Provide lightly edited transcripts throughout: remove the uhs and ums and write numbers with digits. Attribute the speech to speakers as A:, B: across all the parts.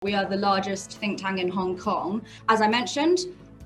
A: We are the largest think tank in Hong Kong. As I mentioned,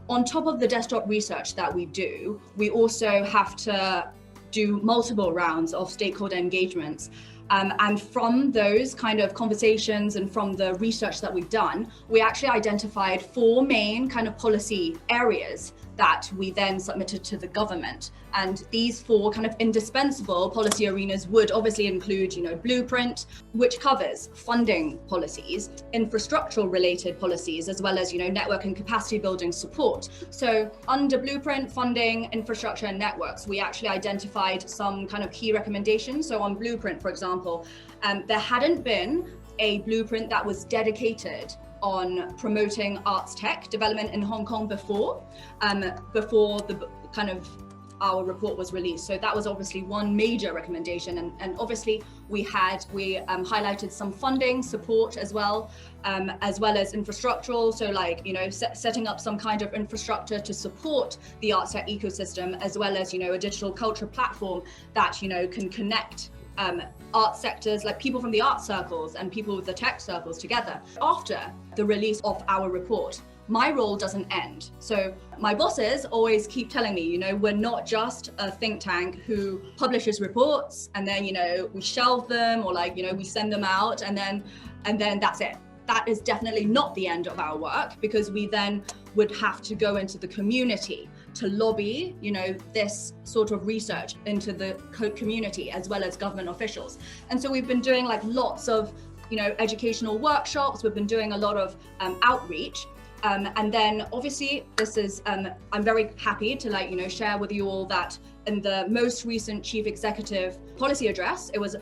A: on top of the desktop research that we do, we also have to do multiple rounds of stakeholder engagements. And from those kind of conversations and from the research that we've done, we actually identified 4 main kind of policy areas that we then submitted to the government. And these 4 kind of indispensable policy arenas would obviously include, blueprint, which covers funding policies, infrastructural related policies, as well as, network and capacity building support. So under blueprint, funding, infrastructure and networks, we actually identified some kind of key recommendations. So on blueprint, for example, there hadn't been a blueprint that was dedicated on promoting arts tech development in Hong Kong before the kind of our report was released. So that was obviously one major recommendation, and obviously we highlighted some funding support as well as infrastructural. So setting up some kind of infrastructure to support the arts tech ecosystem, as well as a digital culture platform that can connect art sectors, like people from the art circles and people with the tech circles together. After the release of our report, my role doesn't end. So my bosses always keep telling me, we're not just a think tank who publishes reports and then, we shelve them or we send them out and then that's it. That is definitely not the end of our work, because we then would have to go into the community to lobby, this sort of research into the community as well as government officials. And so we've been doing lots of, educational workshops. We've been doing a lot of outreach. And then obviously this is, I'm very happy to share with you all that in the most recent chief executive policy address, it was,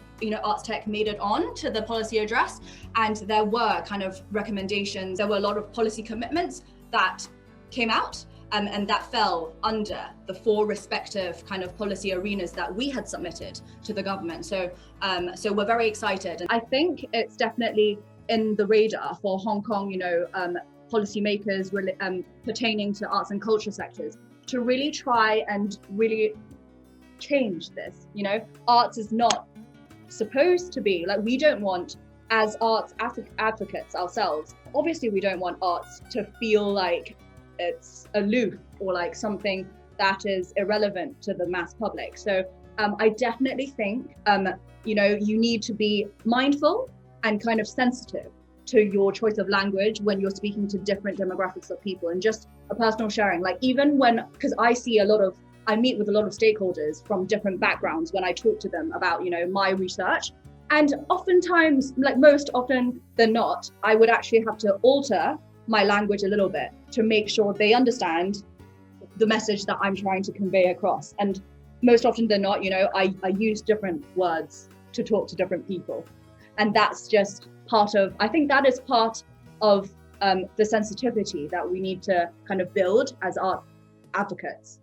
A: Arts Tech made it on to the policy address, and there were kind of recommendations. There were a lot of policy commitments that came out and that fell under the 4 respective kind of policy arenas that we had submitted to the government. So we're very excited. And I think it's definitely in the radar for Hong Kong, policymakers pertaining to arts and culture sectors to really try and really change this. Arts is not supposed to be we don't want, as arts advocates ourselves, obviously we don't want arts to feel like it's aloof or something that is irrelevant to the mass public. So I definitely think you need to be mindful and kind of sensitive to your choice of language when you're speaking to different demographics of people. And just a personal sharing, even because I meet with a lot of stakeholders from different backgrounds when I talk to them about, my research. And oftentimes, most often than not, I would actually have to alter my language a little bit to make sure they understand the message that I'm trying to convey across. And most often than not, I use different words to talk to different people. And that's just I think that is part of the sensitivity that we need to kind of build as art advocates.